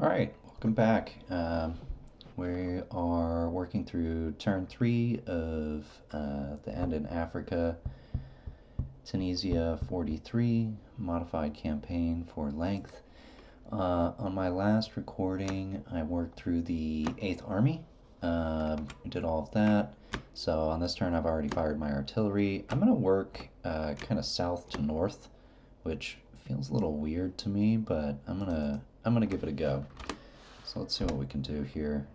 All right, welcome back. We are working through turn 3 of the End in Africa, Tunisia 43, modified campaign for length. On my last recording, I worked through the 8th Army. Did all of that. So on this turn, I've already fired my artillery. I'm going to work kind of south to north, which feels a little weird to me, but I'm gonna give it a go. So let's see what we can do here.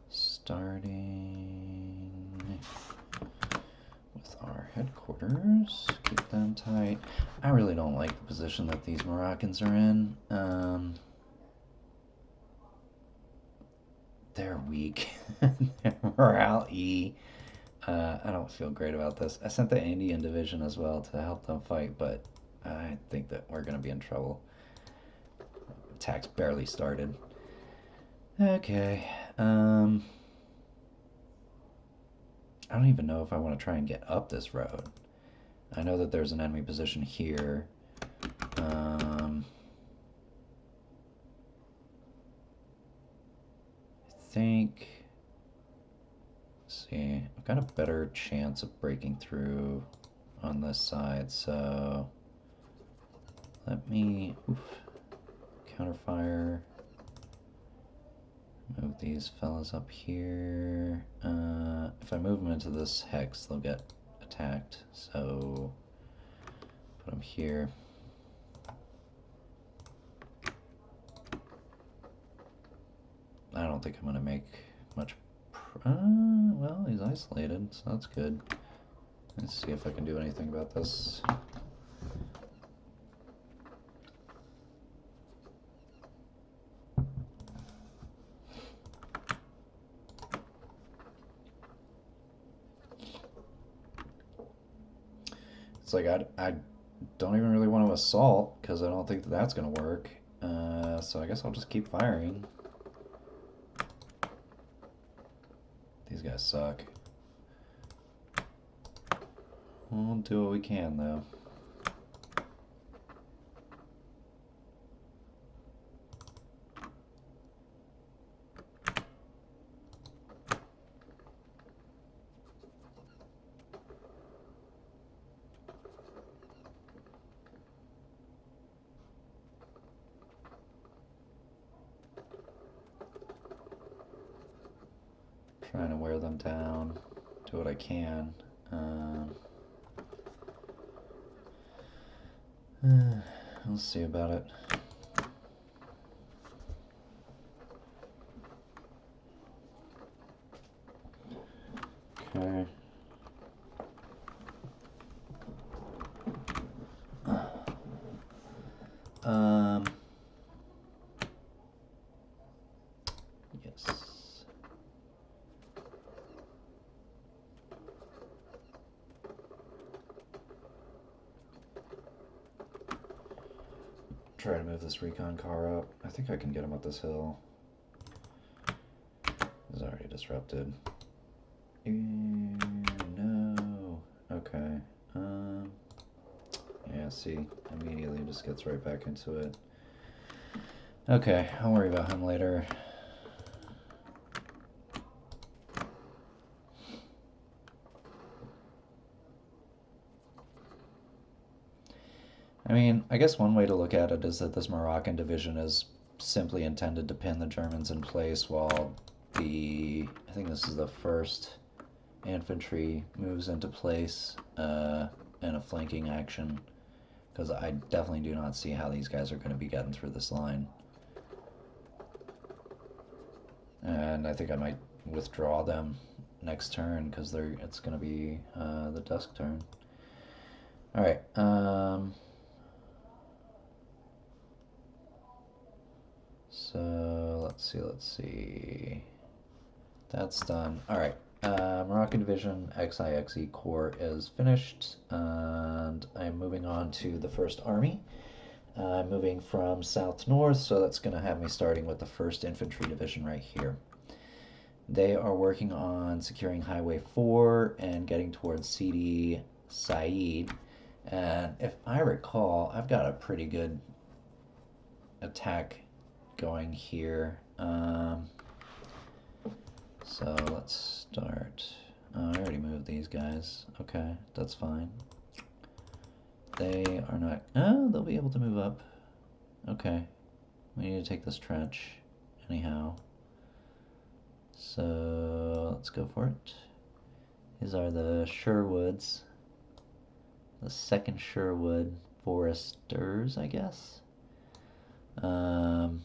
Starting with our headquarters, keep them tight. I really don't like the position that these Moroccans are in. They're weak. They're morale E. I don't feel great about this. I sent the Indian division as well to help them fight, but I think that we're going to be in trouble. Attack's barely started. Okay. I don't even know if I want to try and get up this road. I know that there's an enemy position here. I think... Let's see. I've got a better chance of breaking through on this side, so... Let me... Counterfire. Move these fellas up here. If I move them into this hex, they'll get attacked. So put them here. I don't think I'm going to make much... well, he's isolated, so that's good. Let's see if I can do anything about this. It's like I don't even really want to assault because I don't think that that's going to work. So I guess I'll just keep firing. These guys suck. We'll do what we can, though. Trying to wear them down, do what I can. We'll see about it. Okay. Yes. Try to move this recon car up. I think I can get him up this hill. It's already disrupted. No. Okay. Yeah, see, immediately just gets right back into it. Okay, I'll worry about him later. I mean, I guess one way to look at it is that this Moroccan division is simply intended to pin the Germans in place while I think this is the first infantry moves into place in a flanking action, because I definitely do not see how these guys are going to be getting through this line. And I think I might withdraw them next turn because it's going to be the dusk turn. All right. So let's see. That's done. All right. Moroccan Division XIXe Corps is finished, and I'm moving on to the First Army. I'm moving from south to north, so that's going to have me starting with the 1st Infantry Division right here. They are working on securing Highway 4 and getting towards Sidi Said. And if I recall, I've got a pretty good attack going here. So let's start. Oh, I already moved these guys. Okay, that's fine. They are not. Oh, they'll be able to move up. Okay. We need to take this trench. Anyhow. So let's go for it. These are the Sherwoods. The second Sherwood Foresters, I guess. Mood.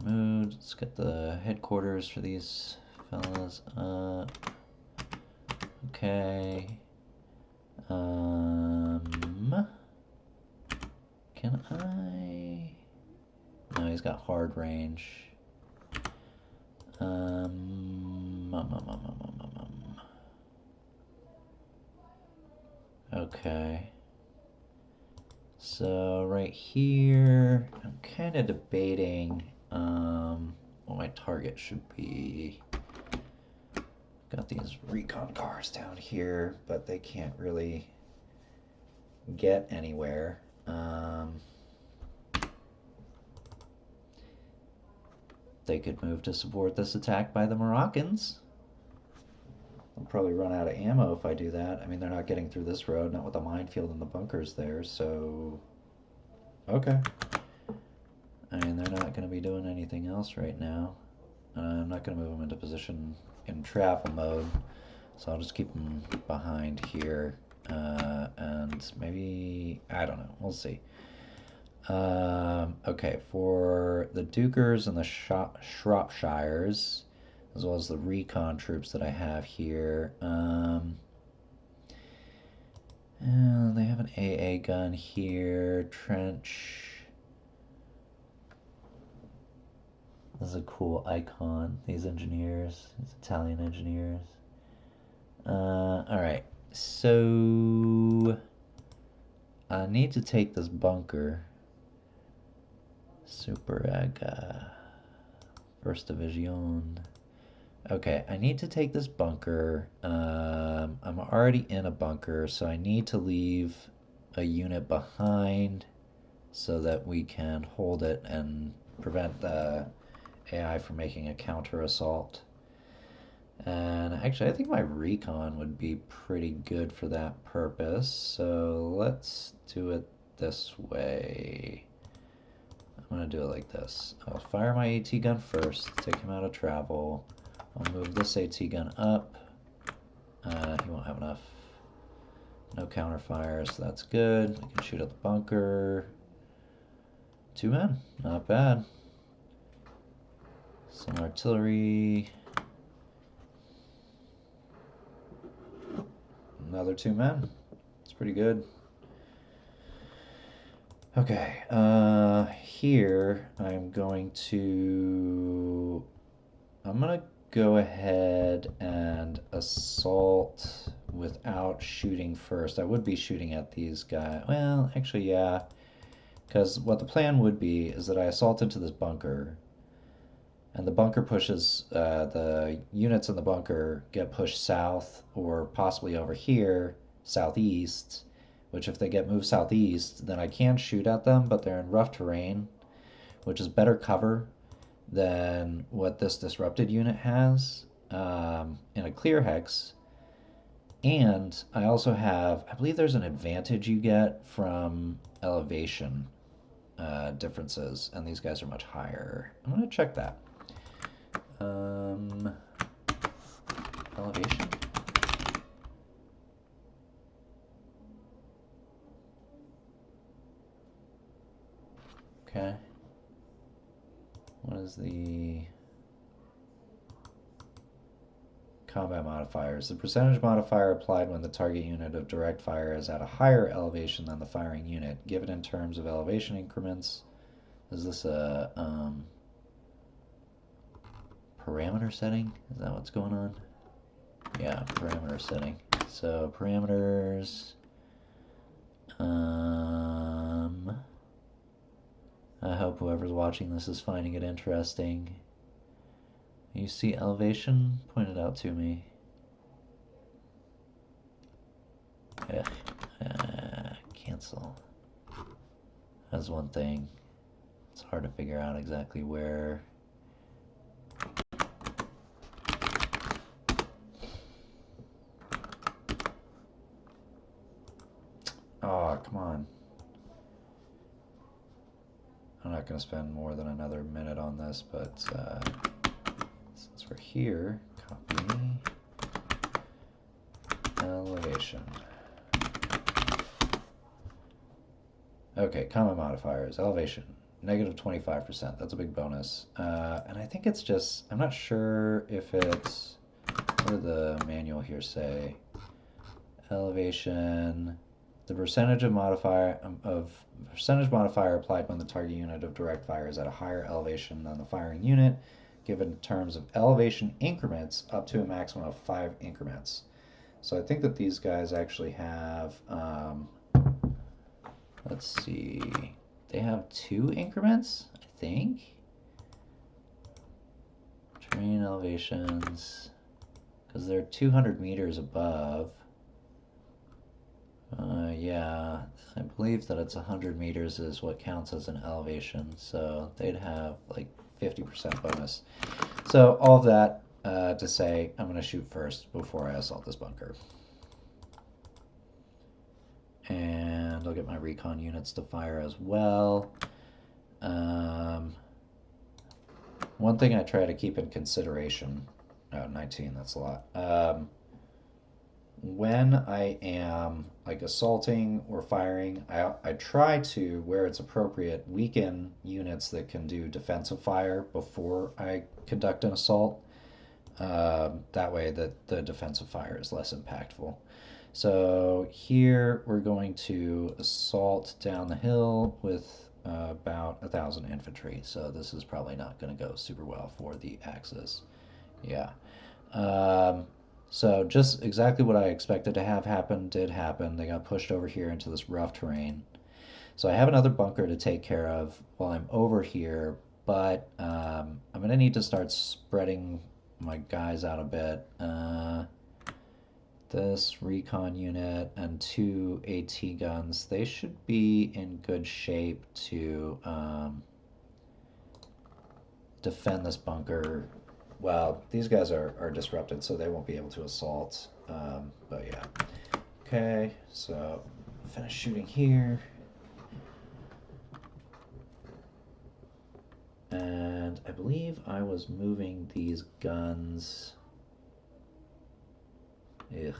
Let's get the headquarters for these fellas. Okay. Can I? No, he's got hard range. Okay. So right here, I'm kind of debating what my target should be. Got these recon cars down here, but they can't really get anywhere. They could move to support this attack by the Moroccans. I'll probably run out of ammo if I do that. I mean, they're not getting through this road, not with the minefield and the bunkers there, so... Okay. I mean, they're not going to be doing anything else right now. I'm not going to move them into position in travel mode, so I'll just keep them behind here. And maybe... I don't know. We'll see. Okay, for the Dukers and the Shropshires, as well as the recon troops that I have here, they have an AA gun here, trench. This is a cool icon, these engineers, these Italian engineers. Alright, so I need to take this bunker. Super First Division. Okay, I need to take this bunker. I'm already in a bunker, so I need to leave a unit behind so that we can hold it and prevent the AI from making a counter assault. And actually, I think my recon would be pretty good for that purpose. So let's do it this way. I'm going to do it like this. I'll fire my AT gun first, take him out of travel. I'll move this AT gun up. He won't have enough. No counter fire, so that's good. I can shoot at the bunker. 2 men, not bad. Some artillery. Another 2 men. It's pretty good. Okay, here I'm going to go ahead and assault without shooting first. I would be shooting at these guys. Well, actually, yeah, because what the plan would be is that I assault into this bunker, and the bunker pushes, the units in the bunker get pushed south, or possibly over here, southeast, which if they get moved southeast, then I can shoot at them, but they're in rough terrain, which is better cover than what this disrupted unit has in a clear hex. And I also have, I believe there's an advantage you get from elevation differences, and these guys are much higher. I'm going to check that. Elevation. Okay. What is the combat modifiers? The percentage modifier applied when the target unit of direct fire is at a higher elevation than the firing unit. Given in terms of elevation increments. Is this a parameter setting? Is that what's going on? Yeah, parameter setting. So parameters. I hope whoever's watching this is finding it interesting. You see elevation? Point it out to me. Cancel. That's one thing. It's hard to figure out exactly where. Oh, come on. I'm not going to spend more than another minute on this, but since we're here, copy elevation. Okay, common modifiers, elevation, negative 25%. That's a big bonus. And I think it's just, I'm not sure if it's, what did the manual here say? Elevation, the percentage modifier applied when the target unit of direct fire is at a higher elevation than the firing unit, given in terms of elevation increments up to a maximum of 5 increments. So I think that these guys actually have, let's see, they have 2 increments, I think. Terrain elevations, because they're 200 meters above. Yeah, I believe that it's 100 meters is what counts as an elevation, so they'd have like 50% bonus. So all of that to say, I'm going to shoot first before I assault this bunker. And I'll get my recon units to fire as well. One thing I try to keep in consideration, 19, that's a lot. When I am like assaulting or firing, I try to, where it's appropriate, weaken units that can do defensive fire before I conduct an assault. That way that the defensive fire is less impactful. So here we're going to assault down the hill with about 1,000 infantry. So this is probably not going to go super well for the Axis. Yeah. So just exactly what I expected to have happen did happen. They got pushed over here into this rough terrain. So I have another bunker to take care of while I'm over here, but I'm going to need to start spreading my guys out a bit. This recon unit and 2 AT guns, they should be in good shape to defend this bunker. Well, these guys are disrupted, so they won't be able to assault. But yeah. Okay, so finish shooting here. And I believe I was moving these guns. Ugh.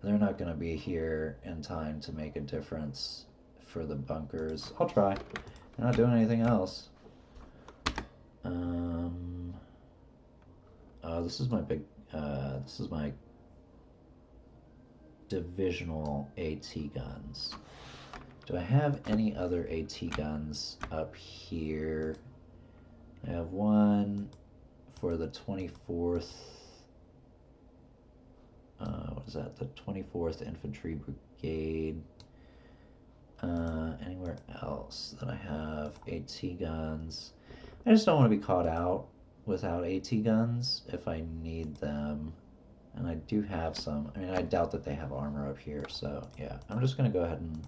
They're not going to be here in time to make a difference for the bunkers. I'll try. I'm not doing anything else. This is my big, this is my divisional AT guns. Do I have any other AT guns up here? I have one for the 24th, what is that? The 24th Infantry Brigade. Anywhere else that I have AT guns? I just don't want to be caught out without AT guns if I need them. And I do have some. I mean, I doubt that they have armor up here, so yeah. I'm just going to go ahead and...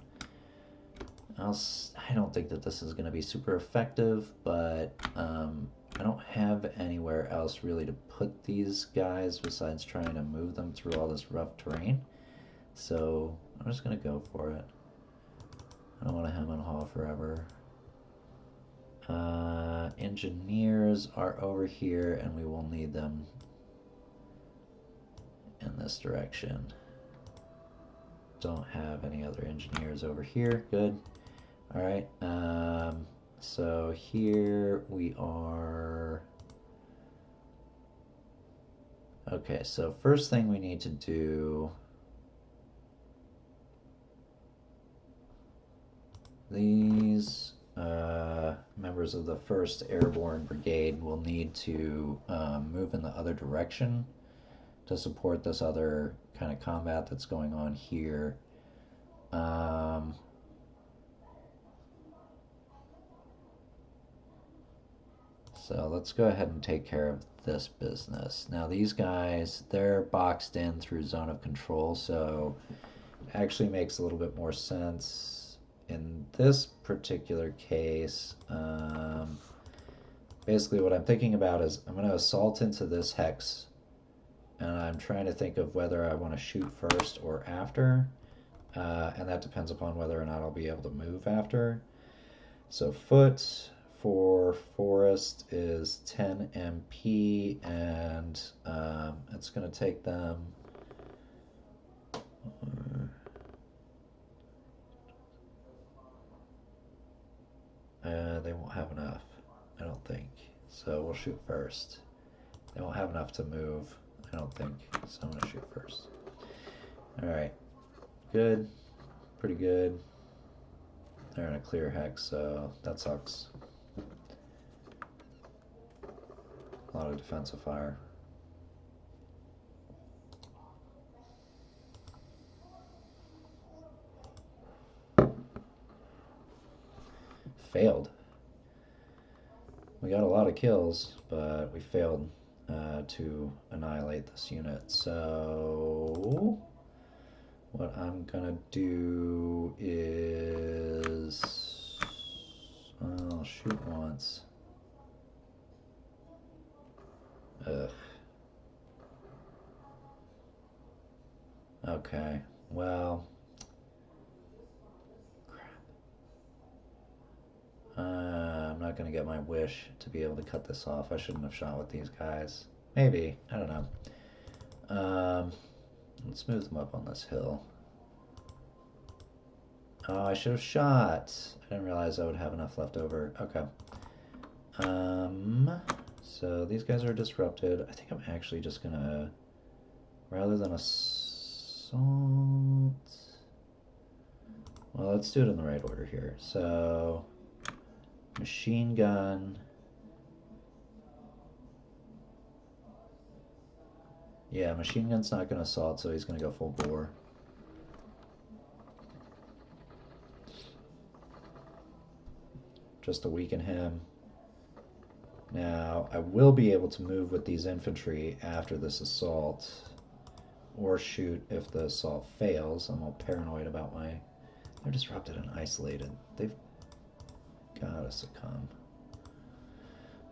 I don't think that this is going to be super effective, but I don't have anywhere else really to put these guys besides trying to move them through all this rough terrain. So I'm just going to go for it. I don't want to hem and haw forever. Engineers are over here, and we will need them in this direction. Don't have any other engineers over here. Good. All right. So here we are. Okay, so first thing we need to do, these members of the 1st Airborne Brigade will need to move in the other direction to support this other kind of combat that's going on here. So let's go ahead and take care of this business. Now these guys, they're boxed in through zone of control, so actually makes a little bit more sense in this particular case. Basically, what I'm thinking about is I'm going to assault into this hex, and I'm trying to think of whether I want to shoot first or after, and that depends upon whether or not I'll be able to move after. So foot for forest is 10 MP, and it's going to take them... they won't have enough, I don't think. So we'll shoot first. They won't have enough to move, I don't think. So I'm going to shoot first. Alright. Good. Pretty good. They're in a clear hex, so that sucks. A lot of defensive fire. Failed. We got a lot of kills, but we failed to annihilate this unit. So what I'm gonna do is I'll shoot once. Ugh. Okay, well, I'm not gonna get my wish to be able to cut this off. I shouldn't have shot with these guys. Maybe, I don't know. Let's move them up on this hill. Oh, I should have shot. I didn't realize I would have enough left over. Okay. So these guys are disrupted. I think I'm actually just gonna, rather than assault, well, let's do it in the right order here. So machine gun. Yeah, machine gun's not gonna assault, so he's gonna go full bore. Just to weaken him. Now, I will be able to move with these infantry after this assault, or shoot if the assault fails. I'm all paranoid about my... They're disrupted and isolated. They've gotta succumb.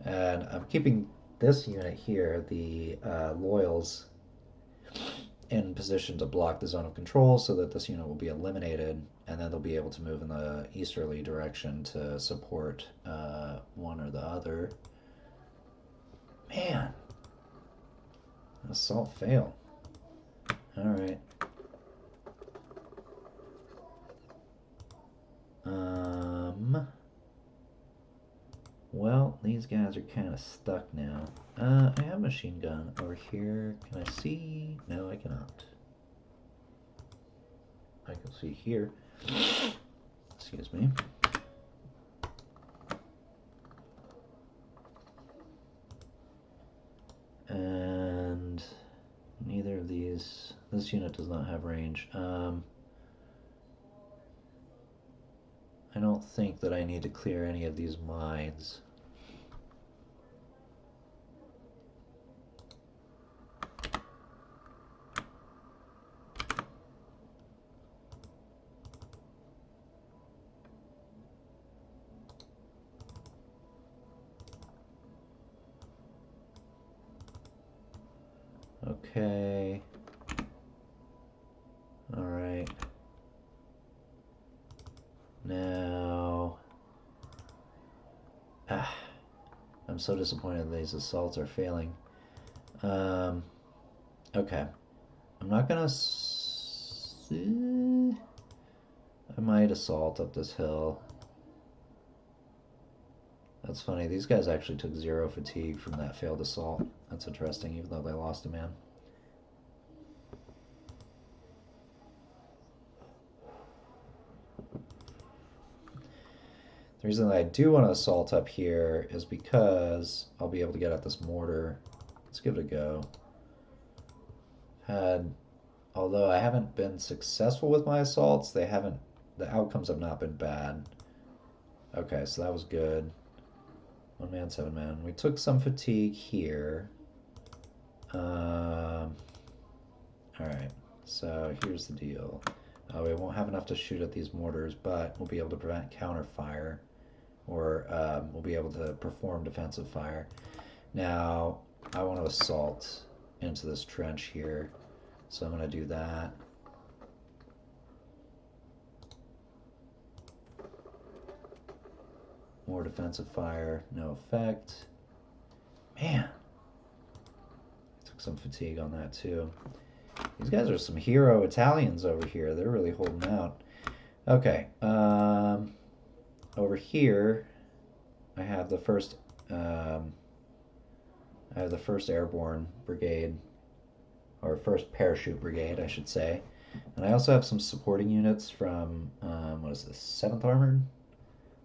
And I'm keeping this unit here, the loyals, in position to block the zone of control so that this unit will be eliminated, and then they'll be able to move in the easterly direction to support one or the other. Man, assault failed. Alright. Well, these guys are kind of stuck now. I have a machine gun over here. Can I see? No, I cannot. I can see here. Excuse me. And neither of these... This unit does not have range. I don't think that I need to clear any of these mines. Okay. All right. Now, I'm so disappointed these assaults are failing. Okay. I'm not gonna... I might assault up this hill. That's funny. These guys actually took 0 fatigue from that failed assault. That's interesting, even though they lost a man. The reason that I do want to assault up here is because I'll be able to get at this mortar. Let's give it a go. Although I haven't been successful with my assaults, the outcomes have not been bad. Okay, so that was good. 1 man, 7 man. We took some fatigue here. Alright, so here's the deal. We won't have enough to shoot at these mortars, but we'll be able to prevent counter fire, or we'll be able to perform defensive fire. Now, I want to assault into this trench here, so I'm going to do that. More defensive fire, no effect. Man, I took some fatigue on that too. These guys are some hero Italians over here. They're really holding out. Okay, over here, I have the first Airborne Brigade, or first Parachute Brigade, I should say, and I also have some supporting units from what is this? 7th Armored?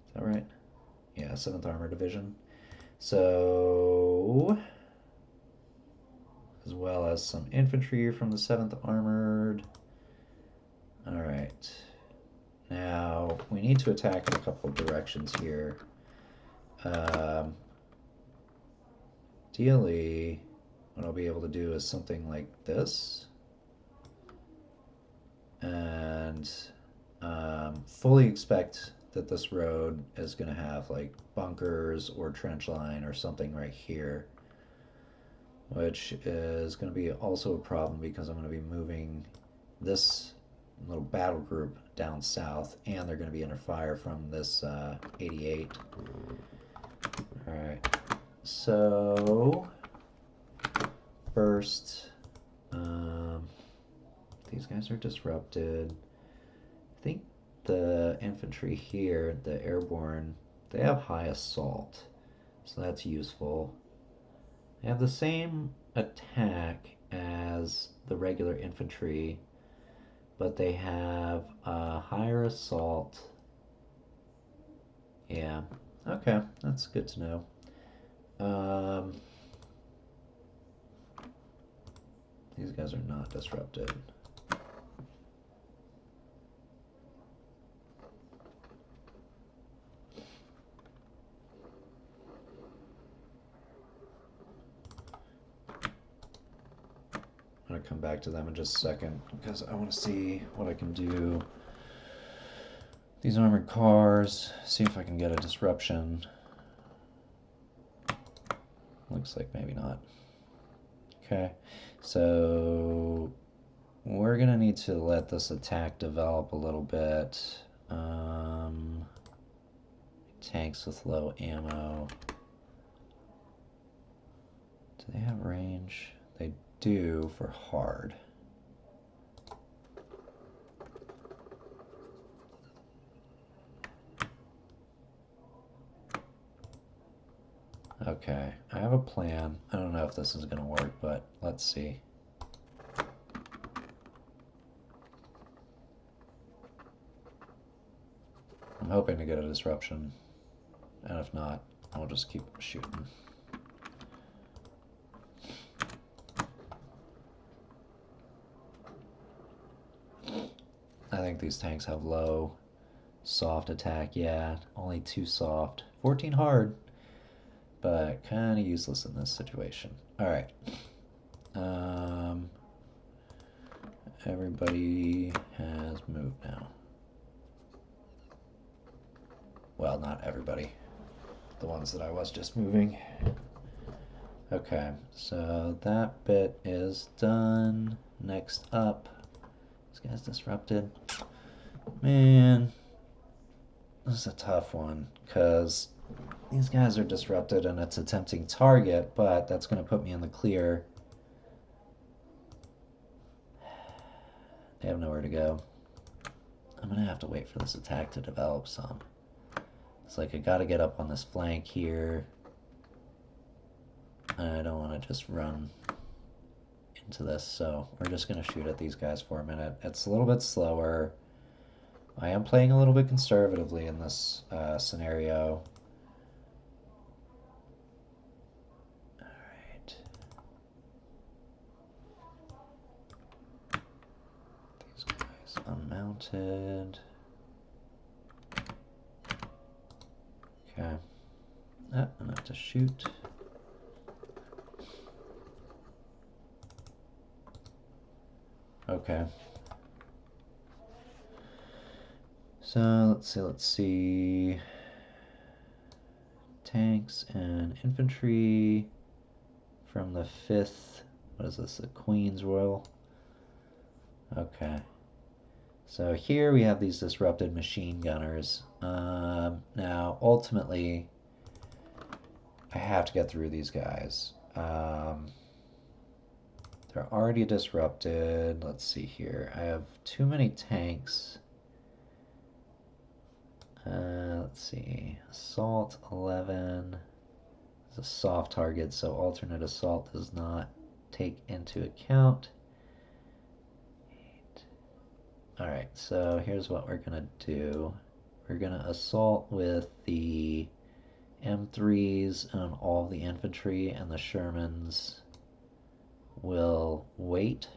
Is that right? Yeah, 7th Armored Division. So, as well as some infantry from the 7th Armored. Alright. Now, we need to attack in a couple of directions here. Ideally, what I'll be able to do is something like this. And fully expect that this road is going to have like bunkers or trench line or something right here, which is going to be also a problem because I'm going to be moving this little battle group down south, and they're going to be under fire from this 88. Alright, so first, these guys are disrupted. I think the infantry here, the airborne, they have high assault, so that's useful. They have the same attack as the regular infantry, but they have a higher assault. Yeah, okay, that's good to know. These guys are not disrupted. I'm going to come back to them in just a second because I want to see what I can do. These armored cars, see if I can get a disruption. Looks like maybe not. Okay, so we're going to need to let this attack develop a little bit. Tanks with low ammo. Do they have range? They do for hard. Okay, I have a plan. I don't know if this is going to work, but let's see. I'm hoping to get a disruption, and if not, I'll just keep shooting. I think these tanks have low soft attack. Yeah, only 2 soft. 14 hard, but kind of useless in this situation. Alright. Everybody has moved now. Well, not everybody. The ones that I was just moving. Okay, so that bit is done. Next up, this guy's disrupted. Man, this is a tough one because these guys are disrupted and it's a tempting target, but that's going to put me in the clear. They have nowhere to go. I'm going to have to wait for this attack to develop some. It's like I got to get up on this flank here. I don't want to just run into this, so we're just going to shoot at these guys for a minute. It's a little bit slower. I am playing a little bit conservatively in this scenario. Alright. These guys unmounted. Okay. Enough to shoot. Okay. So let's see. Tanks and infantry from the 5th. What is this? The Queen's Royal? Okay. So here we have these disrupted machine gunners. Now, ultimately, I have to get through these guys. They're already disrupted. Let's see here. I have too many tanks. Let's see. Assault 11 is a soft target, so alternate assault does not take into account. Alright, so here's what we're going to do. We're going to assault with the M3s and all the infantry, and the Shermans will wait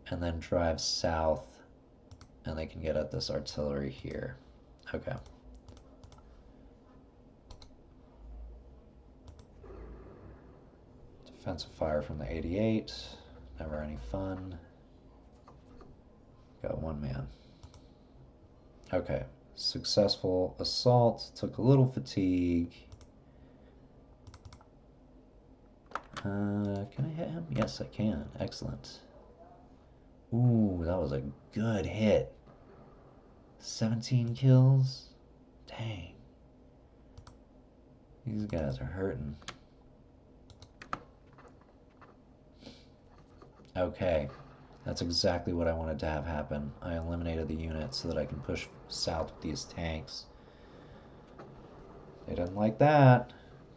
and then drive south, and they can get at this artillery here. Okay. Defensive fire from the 88. Never any fun. Got one man. Okay. Successful assault. Took a little fatigue. Can I hit him? Yes, I can. Excellent. Ooh, that was a good hit. 17 kills? Dang. These guys are hurting. Okay. That's exactly what I wanted to have happen. I eliminated the unit so that I can push south with these tanks. They didn't like that.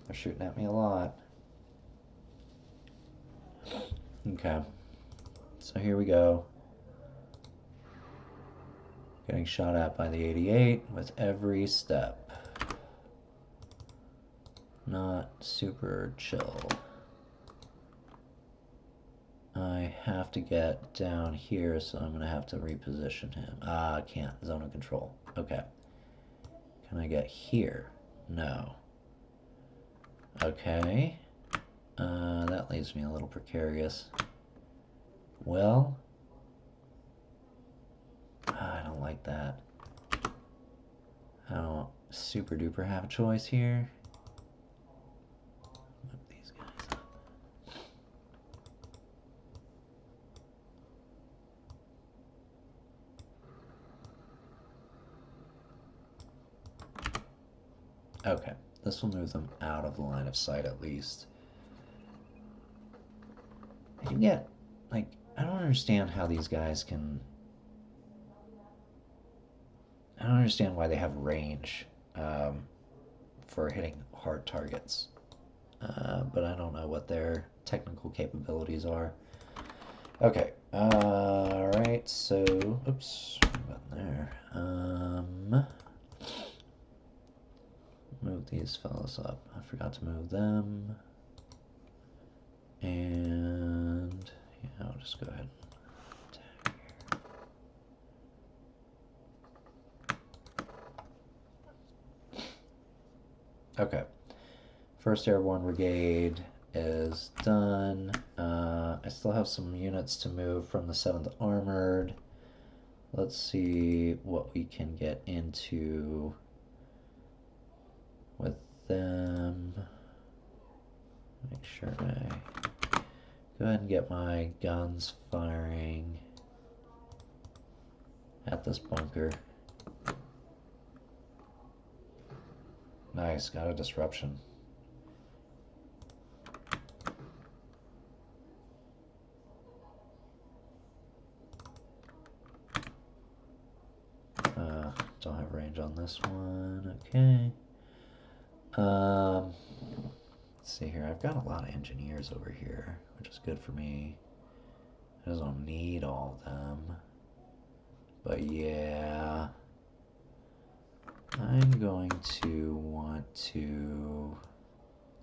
They're shooting at me a lot. Okay. So here we go. Getting shot at by the 88 with every step. Not super chill. I have to get down here, so I'm going to have to reposition him. I can't. Zone of control. Okay. Can I get here? No. Okay. That leaves me a little precarious. Well, I don't like that. I don't super duper have a choice here. Move these guys up. Okay, this will move them out of the line of sight at least. I can get, like, I don't understand how these guys can... I don't understand why they have range for hitting hard targets. But I don't know what their technical capabilities are. Okay, alright, so, oops, about there. Move these fellas up. I forgot to move them. And, yeah, I'll just go ahead and attack here. Okay. 1st Airborne Brigade is done. I still have some units to move from the 7th Armored. Let's see what we can get into with them. Make sure I go ahead and get my guns firing at this bunker. Nice, got a disruption. Don't have range on this one. Okay. Let's see here. I've got a lot of engineers over here, which is good for me. I just don't need all of them. But yeah. I'm going to want to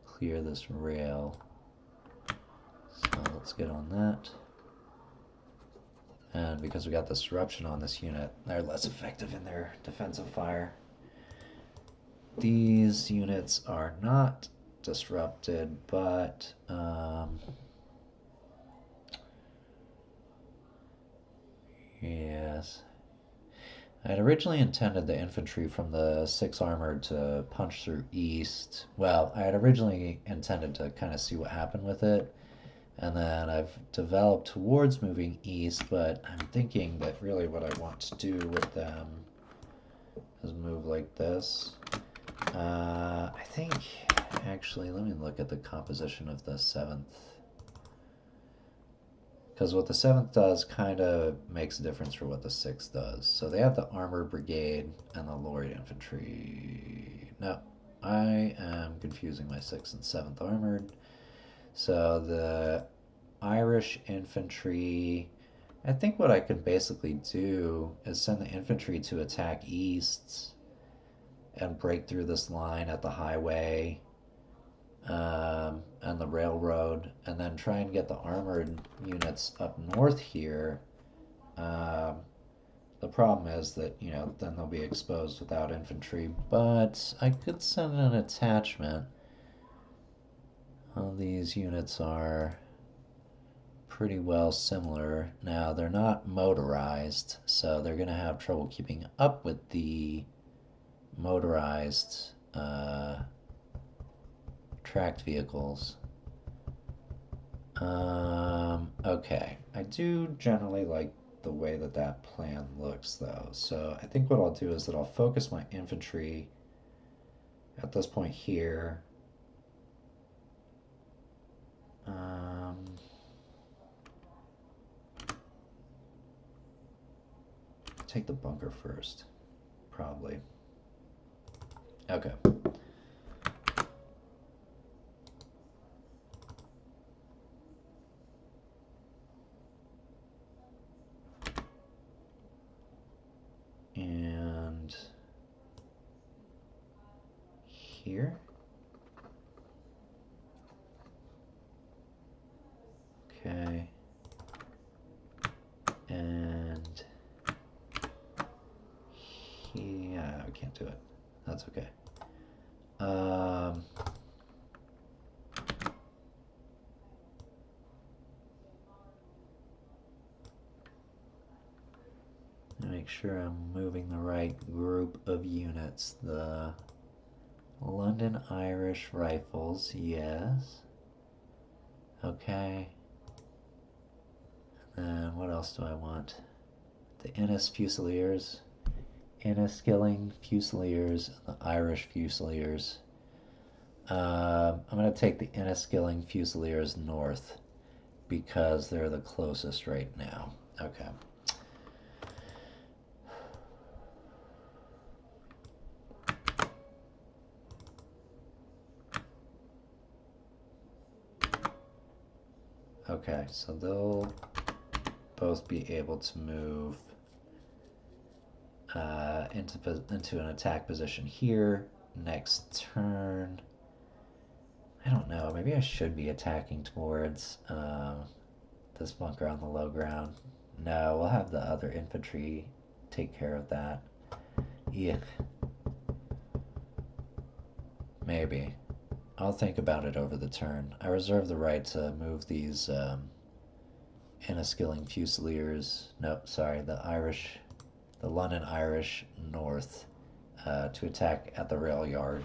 clear this rail. So let's get on that. And because we got this disruption on this unit, they're less effective in their defensive fire. These units are not disrupted, but yes. I had originally intended the infantry from the 6 Armored to punch through east. Well, I had originally intended to kind of see what happened with it, and then I've developed towards moving east, but I'm thinking that really what I want to do with them is move like this. I think, actually, let me look at the composition of the 7th. Because what the 7th does kind of makes a difference for what the 6th does. So they have the Armored Brigade and the Lord Infantry. No, I am confusing my 6th and 7th Armored. So the Irish Infantry, I think what I can basically do is send the infantry to attack east and break through this line at the highway and the railroad, and then try and get the armored units up north here. Um, the problem is that, then they'll be exposed without infantry, but I could send an attachment. All these units are pretty well similar. Now, they're not motorized, so they're going to have trouble keeping up with the motorized tracked vehicles. Okay. I do generally like the way that that plan looks, though. So I think what I'll do is that I'll focus my infantry at this point here. Take the bunker first, probably. Okay. And here. Okay. And yeah, I can't do it. That's okay. Make sure I'm moving the right group of units. The London Irish Rifles, yes. Okay. And what else do I want? The Innis Fusiliers. Enniskilling Fusiliers and the Irish Fusiliers. I'm going to take the Enniskilling Fusiliers north because they're the closest right now. Okay. Okay, so they'll both be able to move into an attack position here next turn. I don't know, maybe I should be attacking towards this bunker on the low ground. No, we'll have the other infantry take care of that. Yeah. Maybe. I'll think about it over the turn. I reserve the right to move these Enniskilling Fusiliers. Nope, sorry, the London Irish north to attack at the rail yard.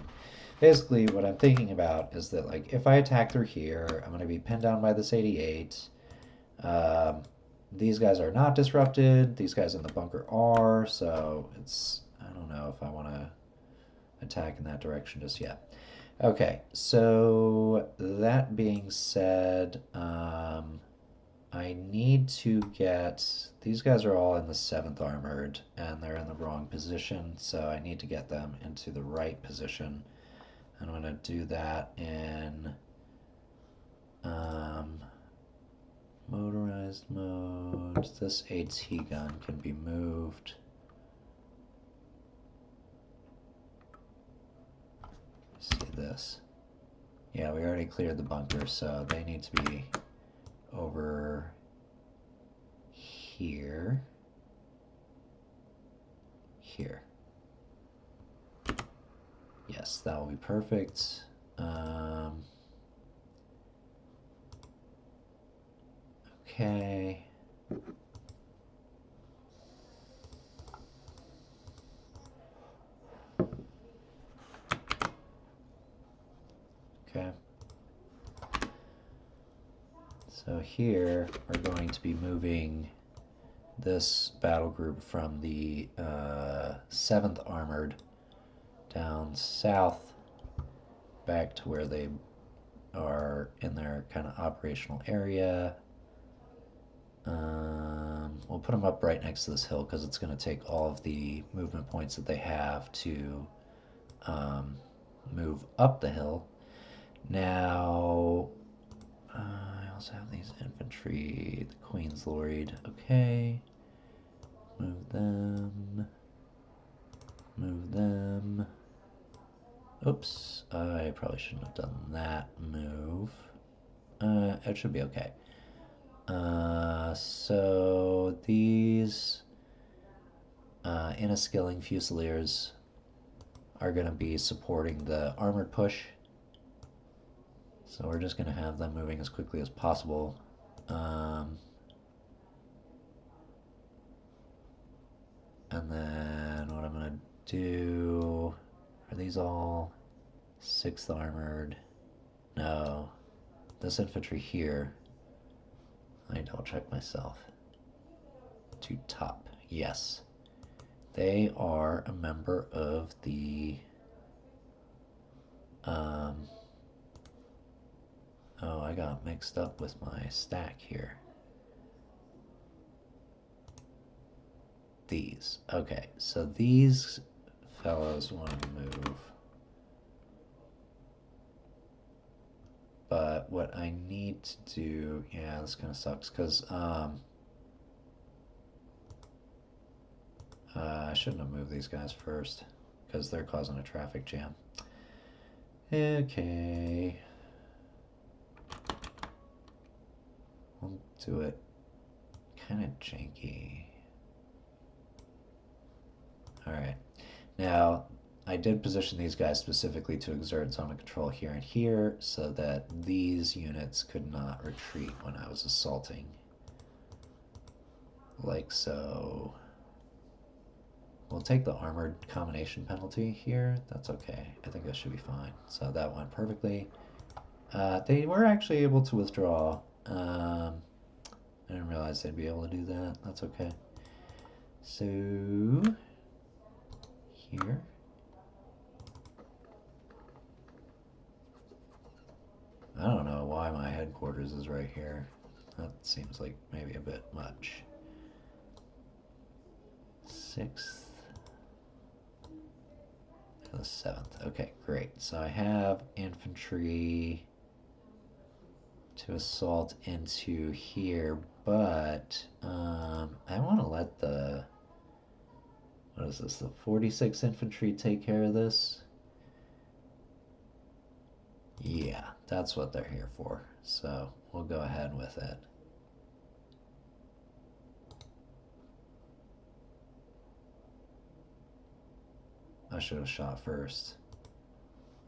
Basically, what I'm thinking about is that, like, if I attack through here, I'm going to be pinned down by this 88. These guys are not disrupted. These guys in the bunker are, so I don't know if I want to attack in that direction just yet. Okay, so that being said, I need to get... These guys are all in the 7th Armored, and they're in the wrong position, so I need to get them into the right position. I'm going to do that in motorized mode. This AT gun can be moved. See this. Yeah, we already cleared the bunker, so they need to be over here. Here. Yes, that will be perfect. Okay. So here we're going to be moving this battle group from the 7th Armored down south back to where they are in their kind of operational area. We'll put them up right next to this hill because it's going to take all of the movement points that they have to move up the hill. Now, I also have these infantry, the Queen's Lorried. Okay. Move them. Move them. Oops, I probably shouldn't have done that move. It should be okay. So these Inniskilling Fusiliers are going to be supporting the armored push. So we're just going to have them moving as quickly as possible. And then what I'm going to do... Are these all 6th Armored? No. This infantry here... I need to double check myself. To top. Yes. They are a member of the... Oh, I got mixed up with my stack here. These. Okay, so these fellows want to move. But what I need to do... Yeah, this kind of sucks, because... I shouldn't have moved these guys first, because they're causing a traffic jam. Okay. We'll do it kind of janky. Alright. Now, I did position these guys specifically to exert zone of control here and here, so that these units could not retreat when I was assaulting. Like so. We'll take the armored combination penalty here. That's okay. I think that should be fine. So that went perfectly. They were actually able to withdraw. I didn't realize they'd be able to do that. That's okay. So here. I don't know why my headquarters is right here. That seems like maybe a bit much. 6th. The 7th. Okay, great. So I have infantry to assault into here, but I want to let the... What is this? The 46th Infantry take care of this? Yeah, that's what they're here for. So we'll go ahead with it. I should have shot first.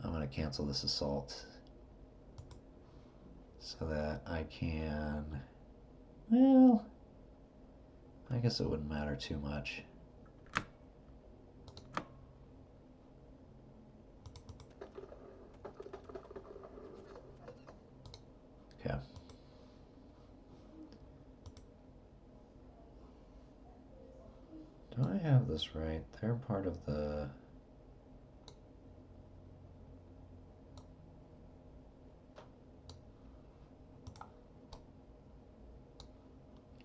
I'm going to cancel this assault so that I can... Well, I guess it wouldn't matter too much. Okay. Do I have this right? They're part of the...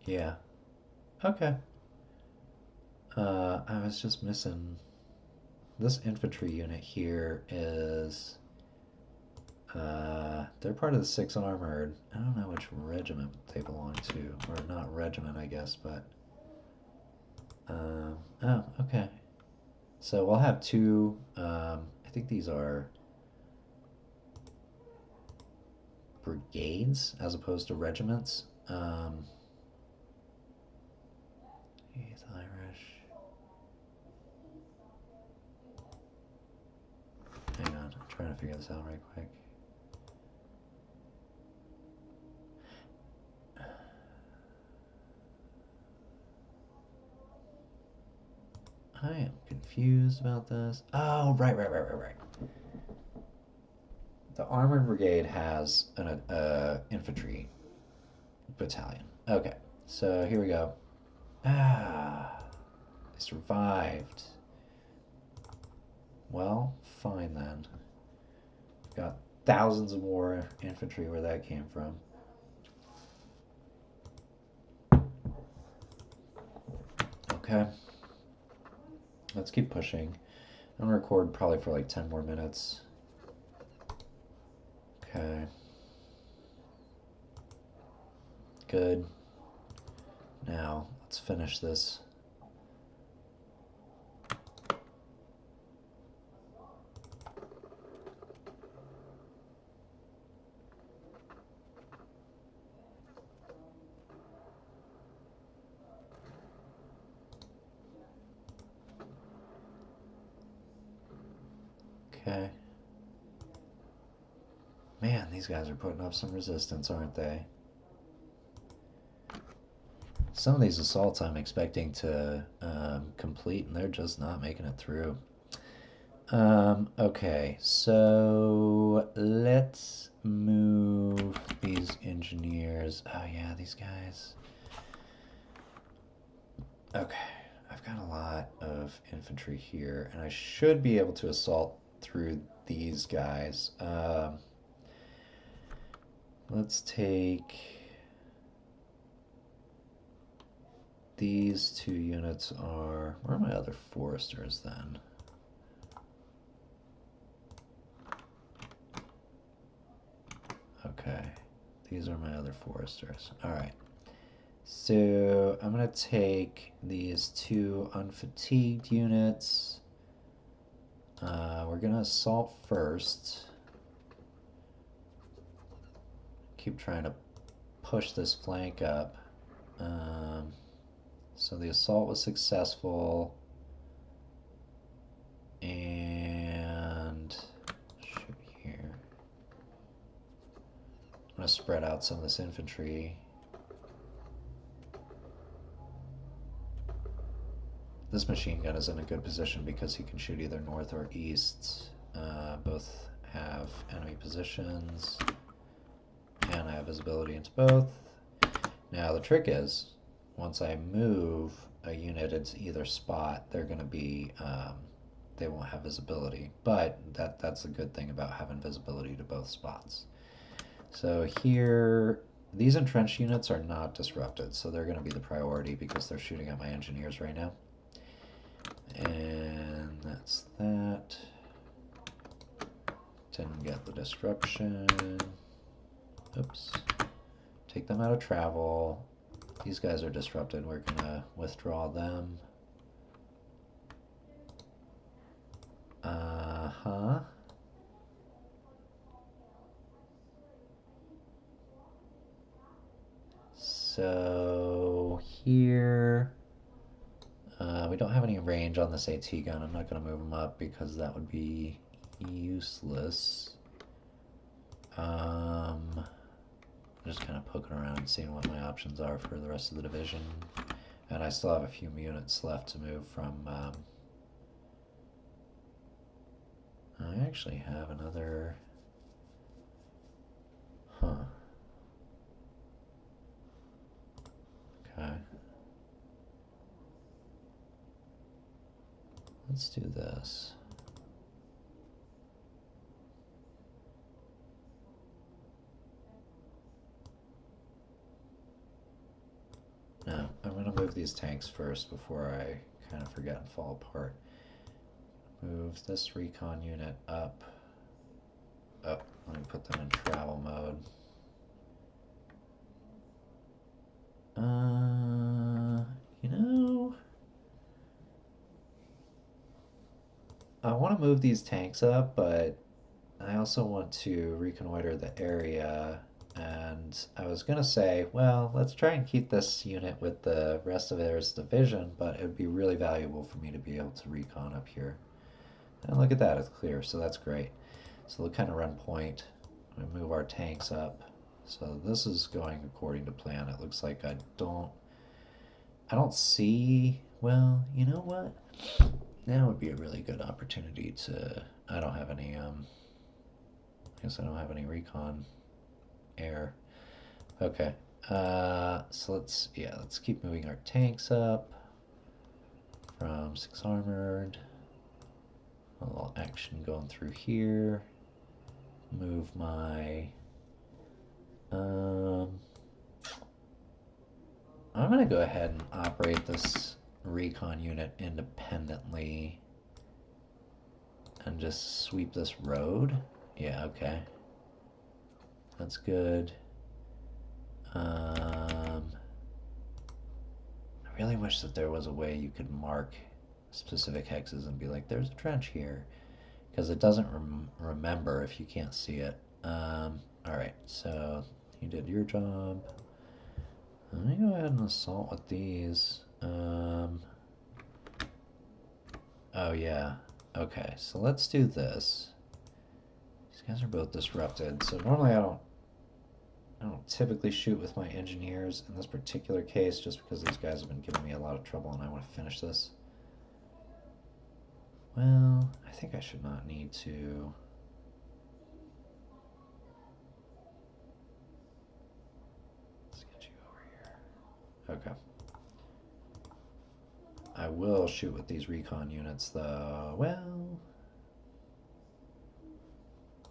Yeah. Okay. I was just missing... This infantry unit here is... they're part of the 6th Armored. I don't know which regiment they belong to. Or not regiment, I guess, but... oh, okay. So we'll have two... I think these are... brigades, as opposed to regiments. 8th Irish. Hang on, I'm trying to figure this out right quick. I am confused about this. Oh, right. The Armored Brigade has an infantry battalion. Okay, so here we go. Ah, they survived. Well, fine then. Got thousands of more infantry where that came from. Okay. Let's keep pushing. I'm gonna record probably for like 10 more minutes. Okay. Good. Now, let's finish this. Okay. Man, these guys are putting up some resistance, aren't they? Some of these assaults I'm expecting to complete, and they're just not making it through. Okay, so let's move these engineers. Oh yeah, these guys. Okay, I've got a lot of infantry here, and I should be able to assault through these guys. Let's take these two units are... Where are my other foresters then? Okay, these are my other foresters. All right. So I'm going to take these two unfatigued units. We're going to assault first. Keep trying to push this flank up. So the assault was successful. And shoot here. I'm going to spread out some of this infantry. This machine gun is in a good position because he can shoot either north or east. Both have enemy positions, and I have visibility into both. Now the trick is, once I move a unit into either spot, they're going to be, they won't have visibility. But that's a good thing about having visibility to both spots. So here, these entrenched units are not disrupted, so they're going to be the priority because they're shooting at my engineers right now. And that's that. Didn't get the disruption. Oops. Take them out of travel. These guys are disrupted. We're gonna withdraw them. Uh-huh. So here... we don't have any range on this AT gun. I'm not going to move them up because that would be useless. I'm just kind of poking around and seeing what my options are for the rest of the division. And I still have a few units left to move from... I actually have another... Huh. Okay. Let's do this. No, I'm going to move these tanks first before I kind of forget and fall apart. Move this recon unit up. Oh, let me put them in travel mode. You know... I want to move these tanks up, but I also want to reconnoiter the area, and I was going to say, well, let's try and keep this unit with the rest of its division, but it would be really valuable for me to be able to recon up here. And look at that, it's clear, so that's great. So we'll kind of run point, we move our tanks up. So this is going according to plan. It looks like I don't see, well, you know what? Now would be a really good opportunity to... I don't have any, I guess I don't have any recon air. Okay, So let's keep moving our tanks up from 6 armored. A little action going through here. Move my I'm gonna go ahead and operate this recon unit independently and just sweep this road. Yeah, okay. That's good. I really wish that there was a way you could mark specific hexes and be like, there's a trench here, because it doesn't remember if you can't see it. Alright, so you did your job. Let me go ahead and assault with these. Oh yeah. Okay, so let's do this. These guys are both disrupted, so normally I don't typically shoot with my engineers in this particular case, just because these guys have been giving me a lot of trouble and I want to finish this. Well, I think I should not need to. Let's get you over here. Okay. I will shoot with these recon units, though. Well,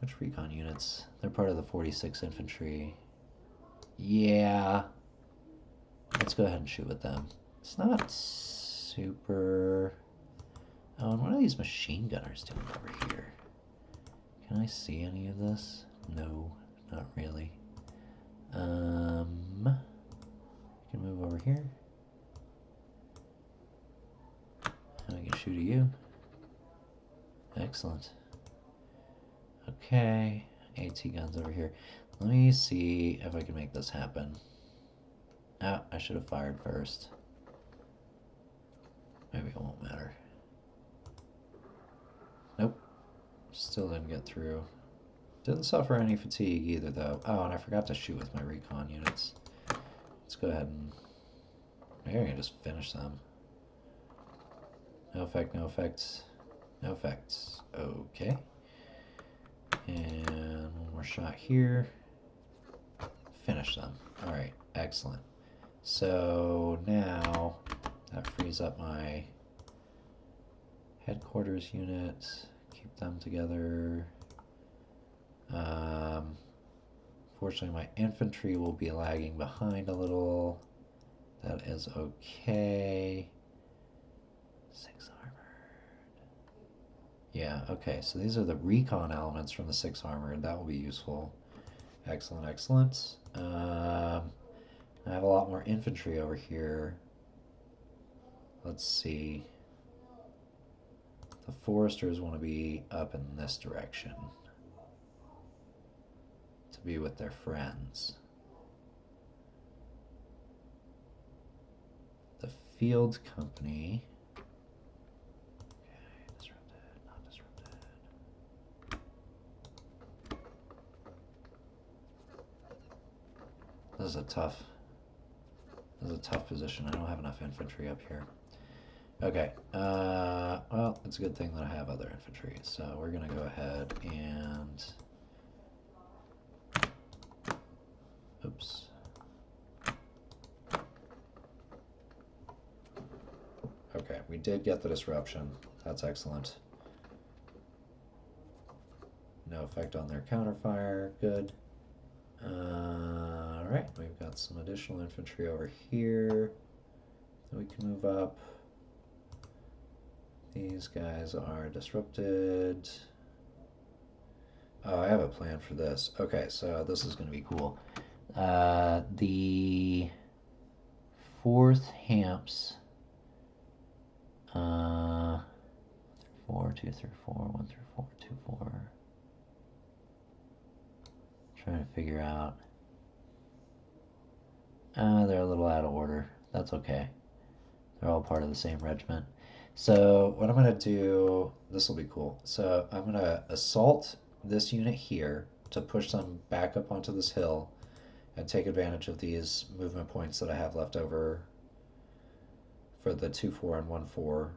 which recon units? They're part of the 46 infantry. Yeah. Let's go ahead and shoot with them. It's not super... Oh, and what are these machine gunners doing over here? Can I see any of this? No, not really. I can move over here. And I can shoot at you. Excellent. Okay, AT guns over here. Let me see if I can make this happen. Ah, I should have fired first. Maybe it won't matter. Nope. Still didn't get through. Didn't suffer any fatigue either, though. Oh, and I forgot to shoot with my recon units. Let's go ahead and... Maybe I can just finish them. No effect, no effects. No effects. Okay. And one more shot here. Finish them. Alright, excellent. So now that frees up my headquarters unit. Keep them together. Fortunately, my infantry will be lagging behind a little. That is okay. 6 armored. Yeah, okay, so these are the recon elements from the 6 armored. That will be useful. Excellent, excellent. I have a lot more infantry over here. Let's see. The foresters want to be up in this direction to be with their friends. The field company. Okay, disrupted, not disrupted. This is a tough position. I don't have enough infantry up here. Okay, well, it's a good thing that I have other infantry, so we're gonna go ahead and... Oops. Okay, we did get the disruption. That's excellent. No effect on their counterfire. Good. Alright, we've got some additional infantry over here that we can move up. These guys are disrupted. Oh, I have a plan for this. Okay, so this is going to be cool. The 4th Hamps, 4, 2 through 4, 1 through 4, 2, 4. Trying to figure out. They're a little out of order. That's okay. They're all part of the same regiment. So what I'm going to do, this will be cool. So I'm going to assault this unit here to push them back up onto this hill and take advantage of these movement points that I have left over for the 2-4 and 1-4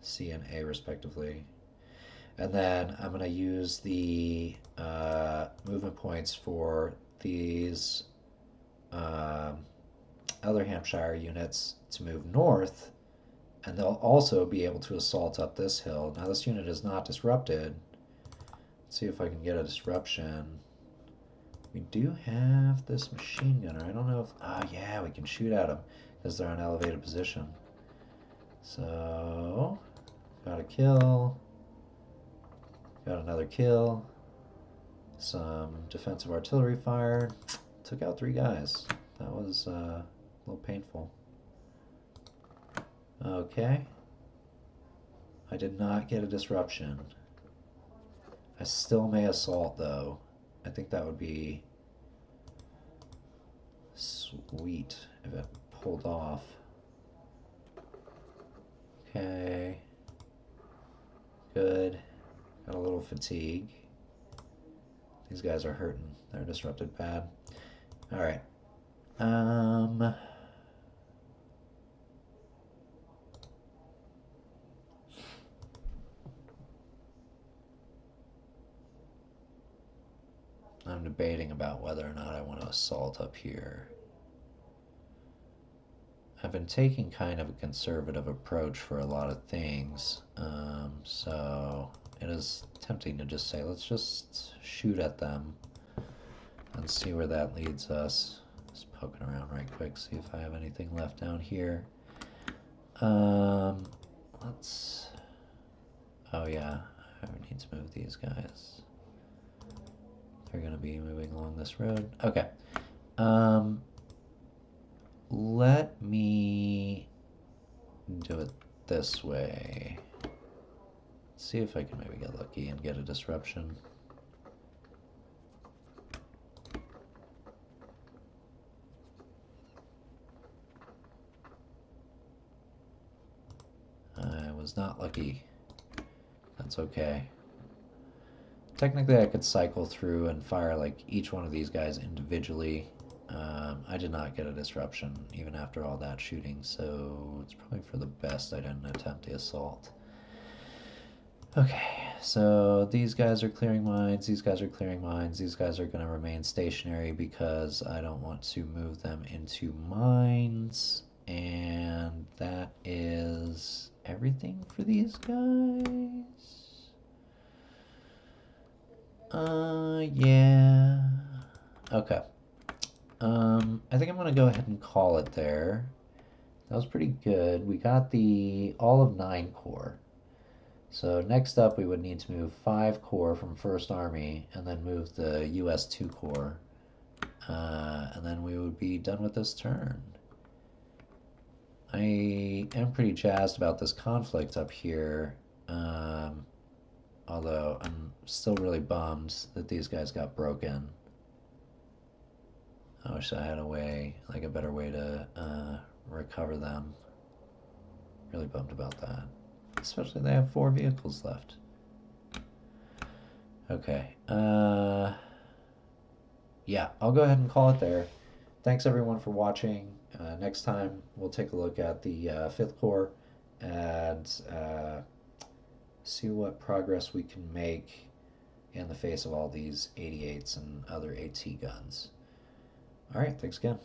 C and A respectively. And then I'm going to use the movement points for these other Hampshire units to move north, and they'll also be able to assault up this hill. Now this unit is not disrupted. Let's see if I can get a disruption. We do have this machine gunner. I don't know if... Oh, yeah, we can shoot at them because they're in elevated position. So, got a kill. Got another kill. Some defensive artillery fire. Took out 3 guys. That was a little painful. Okay. I did not get a disruption. I still may assault, though. I think that would be sweet if it pulled off. Okay. Good. Got a little fatigue. These guys are hurting. They're disrupted bad. Alright. I'm debating about whether or not I want to assault up here. I've been taking kind of a conservative approach for a lot of things, so it is tempting to just say, let's just shoot at them and see where that leads us. Just poking around right quick, see if I have anything left down here. Let's... Oh yeah, I need to move these guys. They're going to be moving along this road. Okay. Let me do it this way. See if I can maybe get lucky and get a disruption. I was not lucky. That's okay. Technically, I could cycle through and fire like each one of these guys individually. I did not get a disruption even after all that shooting, so it's probably for the best I didn't attempt the assault. Okay, so these guys are clearing mines, these guys are clearing mines, these guys are going to remain stationary because I don't want to move them into mines, and that is everything for these guys. Yeah. Okay. I think I'm gonna go ahead and call it there. That was pretty good. We got the all of 9 corps. So next up we would need to move 5 corps from 1st Army and then move the US 2 corps. And then we would be done with this turn. I am pretty jazzed about this conflict up here. Although I'm still really bummed that these guys got broken. I wish I had a way, like a better way to recover them. Really bummed about that. Especially they have 4 vehicles left. Okay. Yeah, I'll go ahead and call it there. Thanks everyone for watching. Next time we'll take a look at the 5th Corps and see what progress we can make in the face of all these 88s and other AT guns. Alright, thanks again.